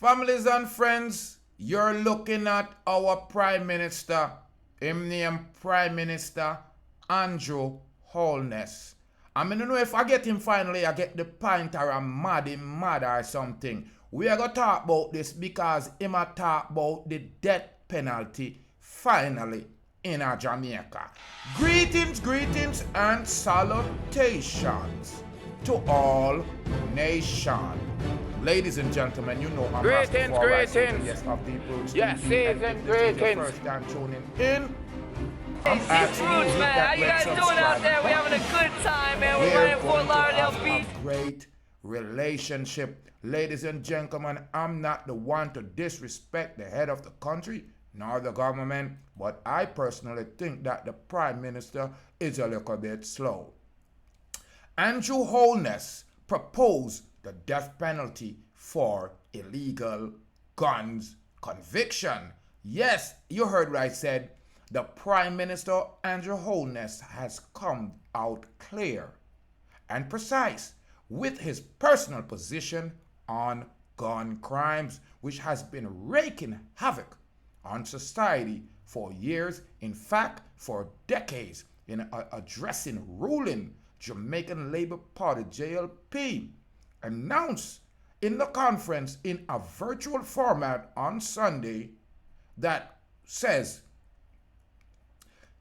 Families and friends, you're looking at our Prime Minister, him name Prime Minister Andrew Holness. I mean, know if I get him finally, I get the point or I'm mad or something. We are going to talk about this because him a talk about the death penalty finally in Jamaica. Greetings and salutations to all nations. Ladies and gentlemen, you know I'm greetings. Yes, of the Roots yes, TV. season greetings. First time tuning in. Hey, Roots, man, how you guys doing out there? We having a good time, man. We're running Fort Lauderdale Beach. A great relationship. Ladies and gentlemen, I'm not the one to disrespect the head of the country nor the government, but I personally think that the Prime Minister is a little bit slow. Andrew Holness proposed the death penalty for illegal guns conviction. Yes, you heard what I said. The Prime Minister, Andrew Holness, has come out clear and precise with his personal position on gun crimes, which has been wreaking havoc on society for years, in fact, for decades, in addressing ruling Jamaica Labour Party, JLP, announced in the conference in a virtual format on Sunday that says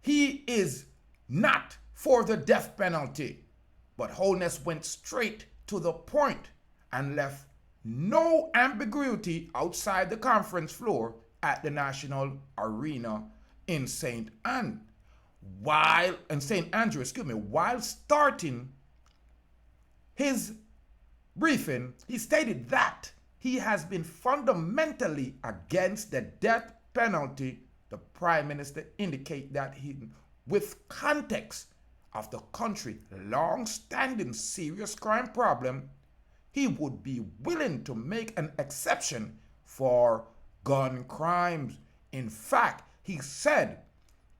he is not for the death penalty. But Holness went straight to the point and left no ambiguity outside the conference floor at the National Arena in St. Andrew. While starting his briefing, he stated that he has been fundamentally against the death penalty. The Prime Minister indicated that with context of the country's long-standing serious crime problem, he would be willing to make an exception for gun crimes. In fact, he said,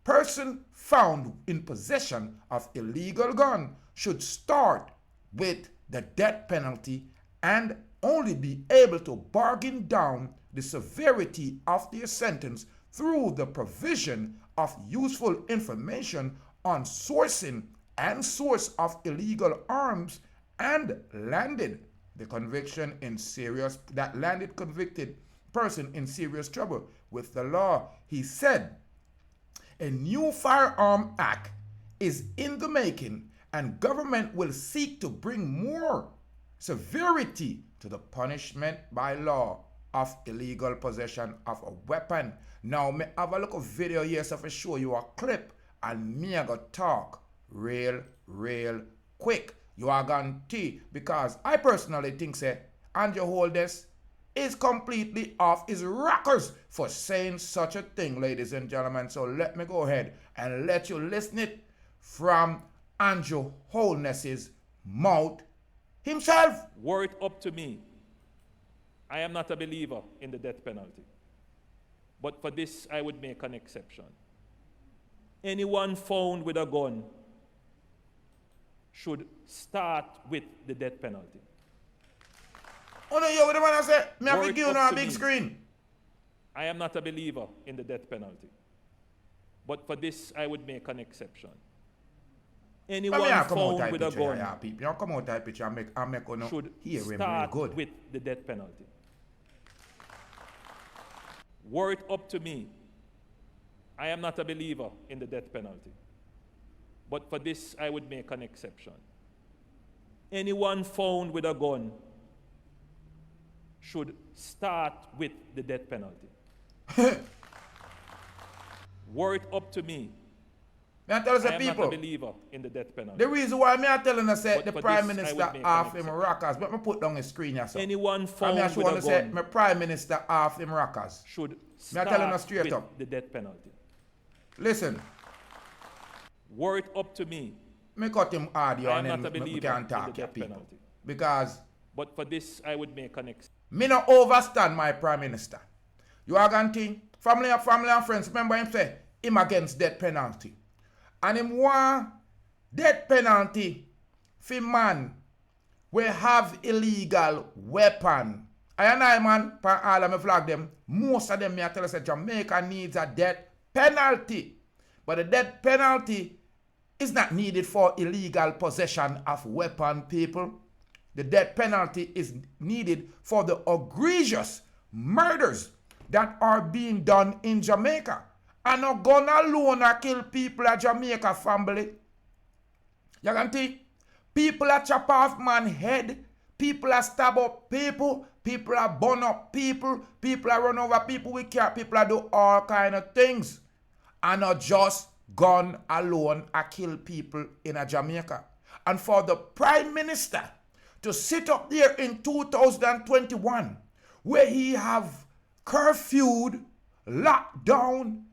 person found in possession of illegal gun should start with the death penalty and only be able to bargain down the severity of their sentence through the provision of useful information on sourcing and source of illegal arms and landed convicted person in serious trouble with the law. He said, a new firearm act is in the making and government will seek to bring more severity to the punishment by law of illegal possession of a weapon. Now, me have a little video here so I show you a clip and me I go talk real quick. You are going to, because I personally think say Andrew Holness is completely off his rockers for saying such a thing, ladies and gentlemen. So let me go ahead and let you listen it from Andrew Holness's mouth himself. Were it up to me, I am not a believer in the death penalty. But for this, I would make an exception. Anyone found with a gun should start with the death penalty. Oh no, what the man I say? Me have to give you a big me, screen. I am not a believer in the death penalty. But for this, I would make an exception. Anyone found with a gun should start with the death penalty. Were it up to me, I am not a believer in the death penalty. But for this, I would make an exception. Anyone found with a gun should start with the death penalty. Were it up to me, I am not a believer in the death penalty. The reason why me are telling us that the Prime Minister off him rockers, but me put down the screen yourself. Anyone found with a gun, my Prime Minister off him rockers should start with the death penalty. Listen. Were it up to me, me cut him audio and then we can talk to people. Penalty. Because but for this, I would make an exception. Me no overstand my Prime Minister. You are going to family and friends. Remember him say him against death penalty. And him want death penalty for man we have illegal weapon I man, for all of my flag them, most of them may tell us that Jamaica needs a death penalty. But the death penalty is not needed for illegal possession of weapon, people. The death penalty is needed for the egregious murders that are being done in Jamaica. And no gun alone a kill people at Jamaica family. You can see? People a chop off man head. People a stab up people. People a burn up people. People a run over people with car. People a do all kind of things. And not just gun alone a kill people in a Jamaica. And for the Prime Minister to sit up there in 2021 where he have curfewed, lockdown,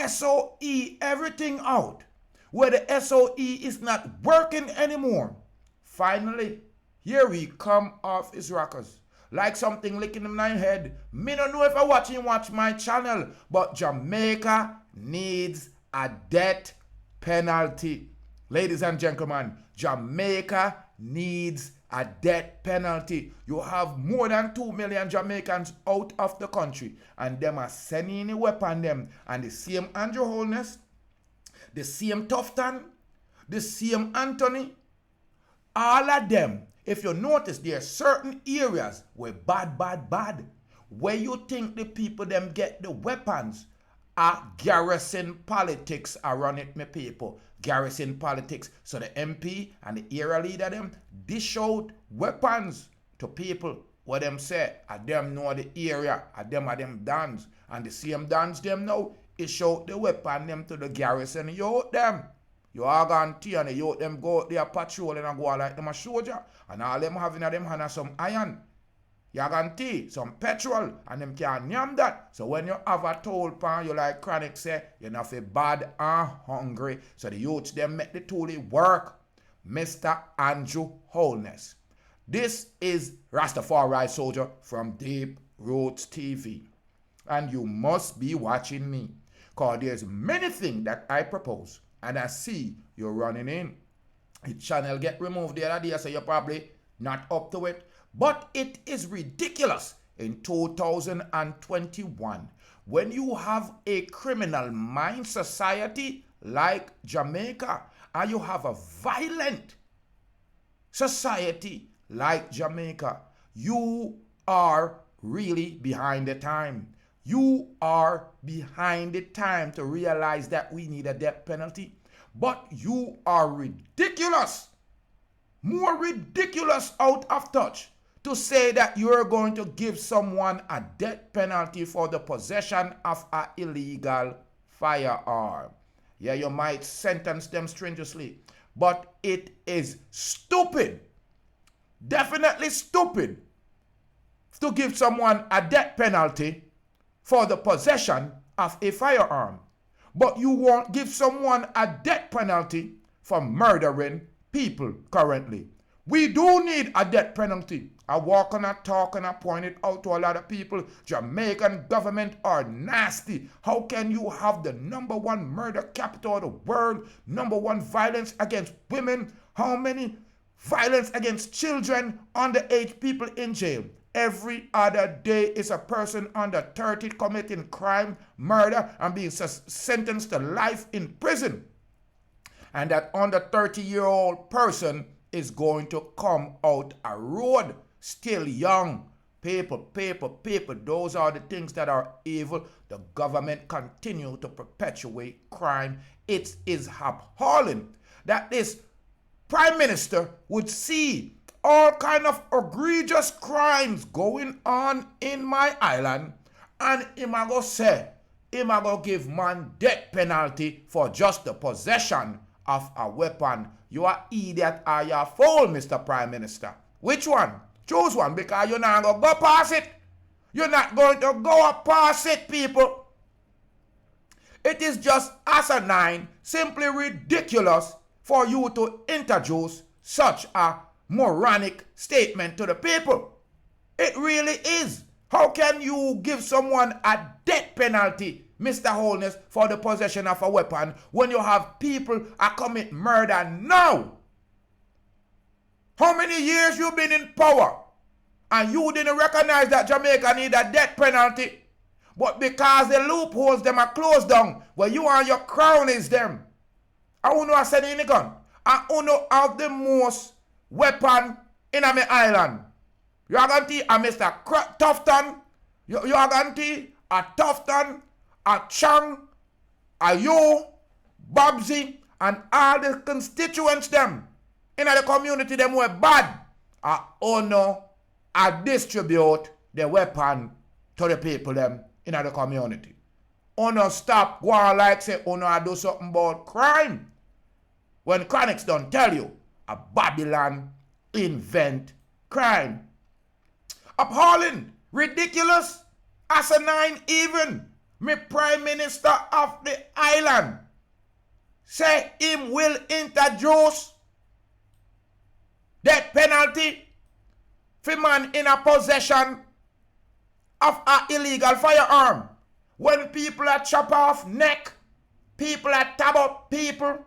SOE, everything out, where the SOE is not working anymore. Finally, here we come off his rockers. Like something licking him in my head. Me don't know if I watch my channel, but Jamaica needs a death penalty. Ladies and gentlemen, Jamaica needs a death penalty. You have more than 2 million Jamaicans out of the country, and them are sending a weapon them. And the same Andrew Holness, the same Tufton, the same Anthony, all of them, if you notice, there are certain areas where bad, where you think the people them get the weapons, are garrison politics around it, my people. Garrison politics. So the MP and the area leader them dish out weapons to people. What them say, them know the area, them dance. And the same dance them now, it show the weapon them to the garrison. You out them. You are gone to and you out them go out there patrolling and go like them a soldier. And all them having a them hand some iron. You can tea, some petrol, and them can yam that. So when you have a toll pan, you like Chronic say, you're not feel bad and hungry. So the youths them make the tool work. Mr. Andrew Holness. This is Rastafari Soldier from Deep Roots TV. And you must be watching me. Because there's many things that I propose. And I see you're running in. The channel get removed the other day, so you're probably not up to it. But it is ridiculous in 2021 when you have a criminal mind society like Jamaica and you have a violent society like Jamaica. You are really behind the time. You are behind the time to realize that we need a death penalty. But you are ridiculous. More ridiculous out of touch to say that you're going to give someone a death penalty for the possession of an illegal firearm. Yeah, you might sentence them stringently, but it is stupid, definitely stupid, to give someone a death penalty for the possession of a firearm. But you won't give someone a death penalty for murdering people currently. We do need a death penalty. I walk and I talk and I point it out to a lot of people. Jamaican government are nasty. How can you have the #1 murder capital of the world? #1 violence against women. How many violence against children, underage people in jail? Every other day is a person under 30 committing crime, murder, and being sentenced to life in prison. And that under 30-year-old person is going to come out a road, still young. People. Those are the things that are evil. The government continue to perpetuate crime. It is appalling that this Prime Minister would see all kind of egregious crimes going on in my island, and him a go say, him a go give man death penalty for just the possession of a weapon. You are idiot or you are fool, Mr. Prime Minister. Which one? Choose one, because you're not going to go past it. You're not going to go past it, people. It is just asinine, simply ridiculous for you to introduce such a moronic statement to the people. It really is. How can you give someone a death penalty, Mr. Holness, for the possession of a weapon when you have people who commit murder now? How many years you been in power? And you didn't recognize that Jamaica need a death penalty. But because the loopholes them are closed down, where you and your cronies them, I who know I said in the gun, I who know have the most weapon in my island. You are going to a Mr. Tufton, you are going to a Tufton, a Chang, a you, Babsy, and all the constituents them in the community them were bad. I honor, I distribute the weapon to the people them in the community. Honor stop go on like say honor I do something about crime. When chronics don't tell you, a Babylon invent crime. Appalling, ridiculous, asinine even. Me Prime Minister of the island say him will introduce death penalty for man in a possession of an illegal firearm. When people are chop off neck, people are tab up people,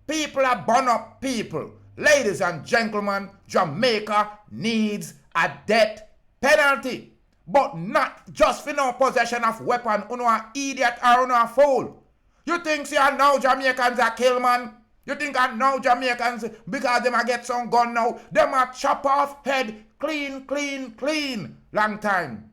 people are burn up people. Ladies and gentlemen, Jamaica needs a death penalty. But not just for no possession of weapon, uno an idiot or uno a fool. You think see now Jamaicans are kill man? You think I know Jamaicans because them a get some gun now? Them a chop off head clean, clean, clean. Long time.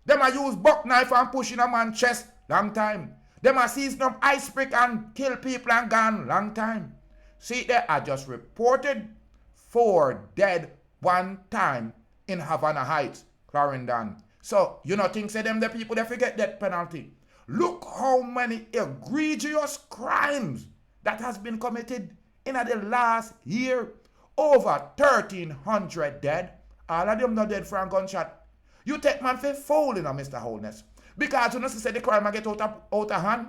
Them a use buck knife and push in a man's chest. Long time. Them a seize some ice pick and kill people and gun. Long time. See there, I just reported 4 dead one time in Havana Heights, Clarendon. So, you know, think say them the people that forget death penalty. Look how many egregious crimes that has been committed in the last year. Over 1,300 dead. All of them not dead from a gunshot. You take man for fooling, Mr. Holness. Because you know say the crime get out of hand.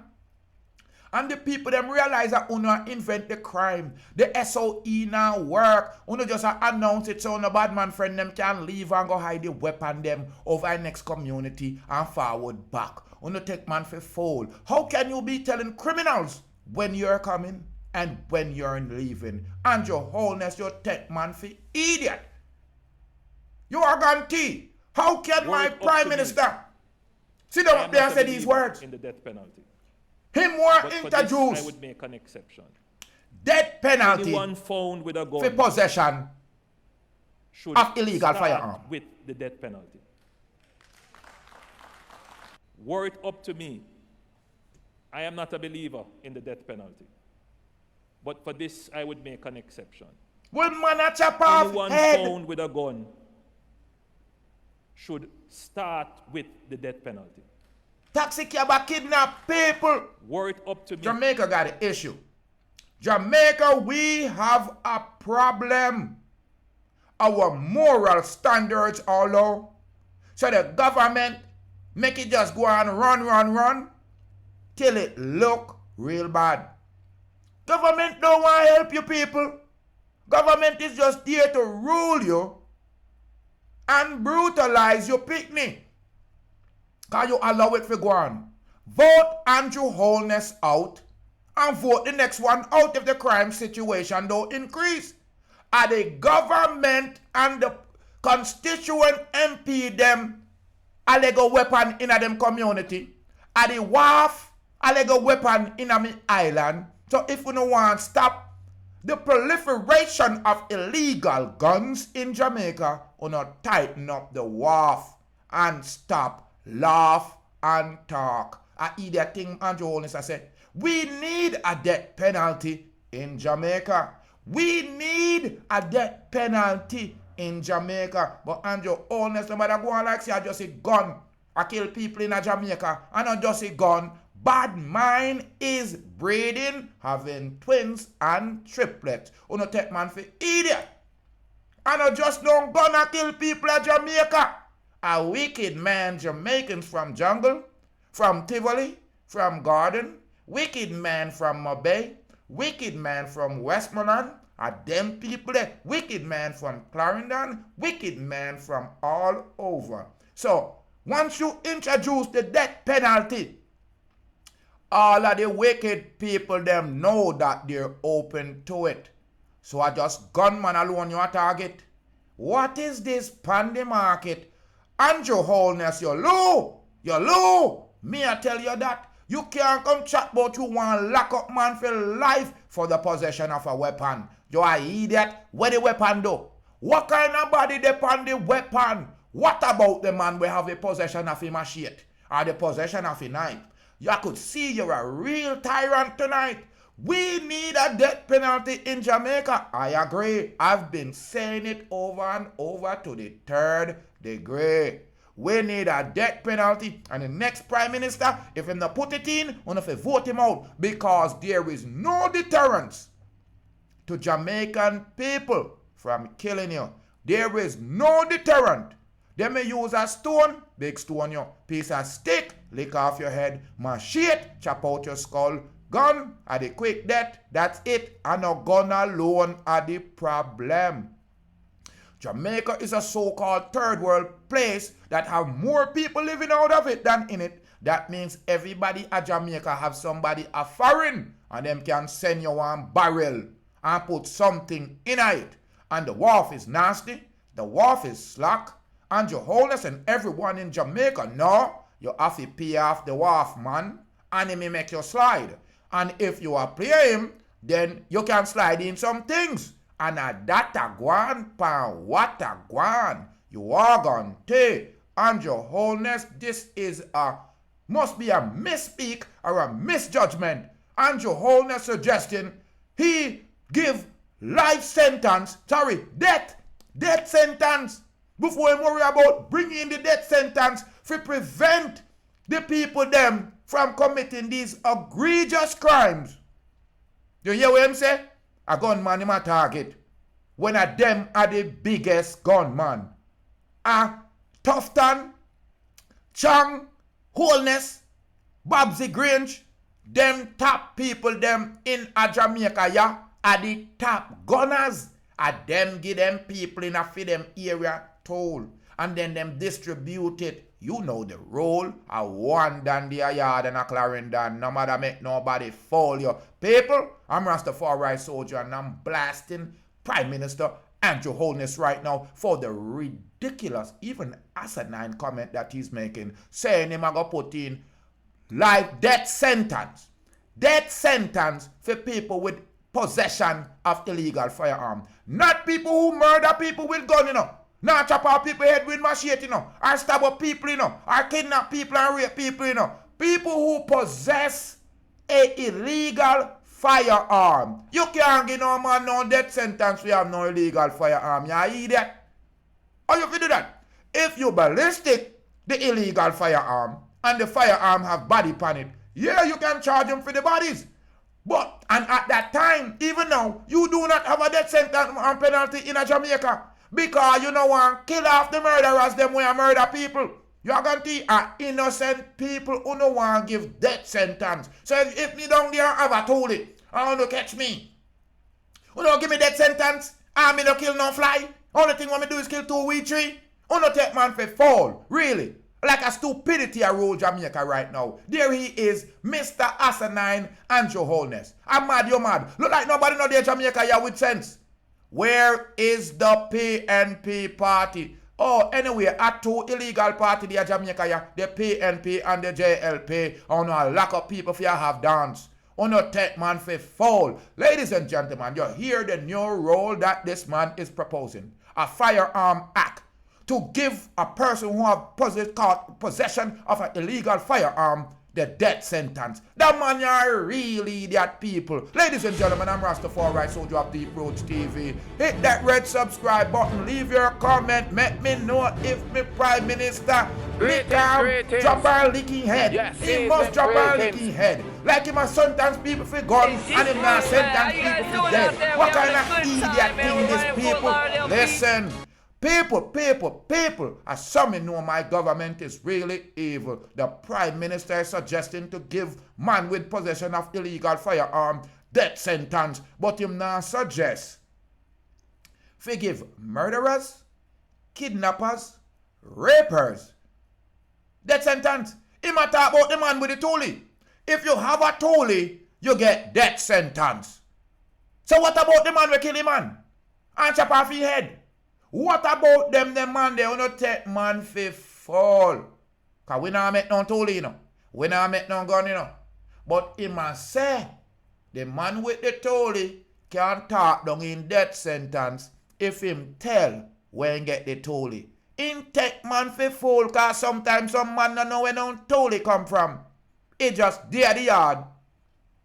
And the people them realize that uno invent the crime. The SOE now work. Uno just announce it so no bad man friend them can leave and go hide the weapon them over the next community and forward back. Uno take man for fool. How can you be telling criminals when you're coming and when you're leaving? And your wholeness, you take man for idiot. You are guarantee. How can my Prime Minister sit down up there and say these words? In the death penalty. Him want introduce I would make an exception. Death penalty Anyone found with a gun for possession should of illegal firearm with the death penalty. Were it up to me, I am not a believer in the death penalty. But for this, I would make an exception. When man a chop off Anyone head, found with a gun should start with the death penalty. taxi cab a kidnap people. Were it up to me, Jamaica got an issue. Jamaica, we have a problem. Our moral standards are low. So the government make it just go on run till it look real bad. Government don't want to help you people. Government is just there to rule you and brutalize your picnic. Because you allow it to go on. Vote Andrew Holness out and vote the next one out if the crime situation don't increase. Are the government and the constituent MP them are they go weapon in a them community? Are the WAF are they go weapon in a me island? So if we don't want to stop the proliferation of illegal guns in Jamaica, we not tighten up the WAF and stop, laugh and talk. I eat that thing Andrew Holness I said, we need a death penalty in Jamaica. We need a death penalty in Jamaica. But Andrew Holness, no matter go on like say I just a gun. I kill people in a Jamaica. I not just a gun. Bad mind is breeding, having twins and triplets. You not take man for idiot. I not just don't gonna kill people in Jamaica. A wicked man Jamaicans from Jungle, from Tivoli, from Garden, wicked man from Mobay, wicked man from Westmoreland, a them people there, wicked man from Clarendon, wicked man from all over. So, once you introduce the death penalty, all of the wicked people them know that they're open to it. So I just gunman alone you a target. What is this pan the market? Andrew Holness, you low. Me I tell you that. You can't come chat about you want lock up man for life for the possession of a weapon. You are idiot. Where the weapon do? What kind of body depend the weapon? What about the man we have a possession of a machete or the possession of a knife? You could see you're a real tyrant tonight. We need a death penalty in Jamaica. I agree. I've been saying it over and over to the third degree. We need a death penalty, and the next prime minister, if him not put it in, one of you vote him out, because there is no deterrence to Jamaican people from killing you. There is no deterrent. They may use a stone, big stone you, piece of stick, lick off your head, machete, chop out your skull, gun are the quick death, that's it, and no gun alone are the problem. Jamaica is a so-called third world place that have more people living out of it than in it. That means everybody at Jamaica have somebody a foreign, and them can send you one barrel and put something in it. And the wharf is nasty, the wharf is slack, and your Holness and everyone in Jamaica know you have to pay off the wharf man, and he may make you slide. And if you pay him, then you can slide in some things. And that a guan pan what a guan. You are gone take. And your Holness, this is must be a misspeak or a misjudgment. And your Holness suggesting he give death sentence before he worry about bringing in the death sentence to prevent the people them from committing these egregious crimes. You hear what I'm saying? A gunman in my target. When a them are the biggest gunman. Tufton, Chang, Holness, Babsy Grange, them top people them in a Jamaica, yeah, are the top gunners. Them give them people in a for them area toll. And then them distribute it. You know the role. A one down the yard and a Clarendon. No matter make nobody fall you. People, I'm Rastafari soldier and I'm blasting Prime Minister Andrew Holness right now for the ridiculous, even asinine comment that he's making, saying him going to put in life death sentence. Death sentence for people with possession of illegal firearm. Not people who murder people with gun, you know. Not chop off people head with machete, you know. Or stab up people, you know. Or kidnap people and rape people, you know. People who possess a illegal firearm. You can't give no man no death sentence we have no illegal firearm. You idiot. How you can do that? If you ballistic the illegal firearm and the firearm have body pan it, yeah, you can charge them for the bodies. But, and at that time, even now, you do not have a death sentence and penalty in a Jamaica. Because you know want kill off the murderers them way murder people. You are going to are innocent people who no want give death sentence. So if me down there have a told it, I want to catch me. You don't give me death sentence, I me no kill no fly. Only thing what me do is kill 2 we 3. You no take man for fall. Really. Like a stupidity a rule Jamaica right now. There he is, Mr. Asinine Andrew Holness. I'm mad, you're mad. Look like nobody know there Jamaica here with sense. Where is the PNP party? Oh, anyway, at 2 illegal party there Jamaica here, the PNP and the JLP. Oh no, lack of people for you have dance. Oh no, take man for fall. Ladies and gentlemen, you hear the new rule that this man is proposing. A firearm act. To give a person who have possession of an illegal firearm the death sentence. That man are really that people. Ladies and gentlemen, I'm Rastafari soldier of Deep Roads TV. Hit that red subscribe button. Leave your comment. Make me know if me Prime Minister lick drop our leaking head. Yes, he must drop our leaking head. Like him a sentence people for gun and him not sentence people for dead. What kind of idiot thing this people? Listen. People, as some know my government is really evil. The Prime Minister is suggesting to give man with possession of illegal firearm death sentence, but him now suggest forgive murderers, kidnappers, rapers death sentence. He might talk about the man with the toolie. If you have a toolie, you get death sentence. So what about the man who kill him man and chop off his head? What about them man? They wanna take man fi fall. Cause we not make no tool, you know. We not make no gun, you know. But he must say, the man with the tool can talk down in death sentence if him tell when get the tool. In take man fi fool, cause sometimes some man don't know where no tool come from. He just there the yard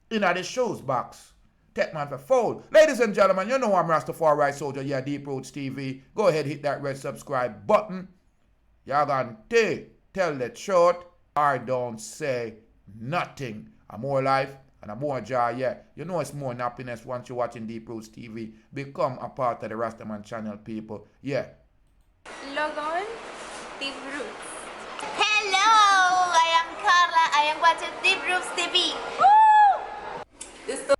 in the shoes box. Take man for fool. Ladies and gentlemen, you know I'm Rastafari Soldier, yeah, Deep Roots TV. Go ahead, hit that red subscribe button. Y'all gonna tell the truth or don't say nothing. A more life and a more joy, yeah. You know it's more happiness once you're watching Deep Roots TV. Become a part of the Rastaman channel, people. Yeah. Log on, Deep Roots. Hello, I am Carla. I am watching Deep Roots TV. Woo!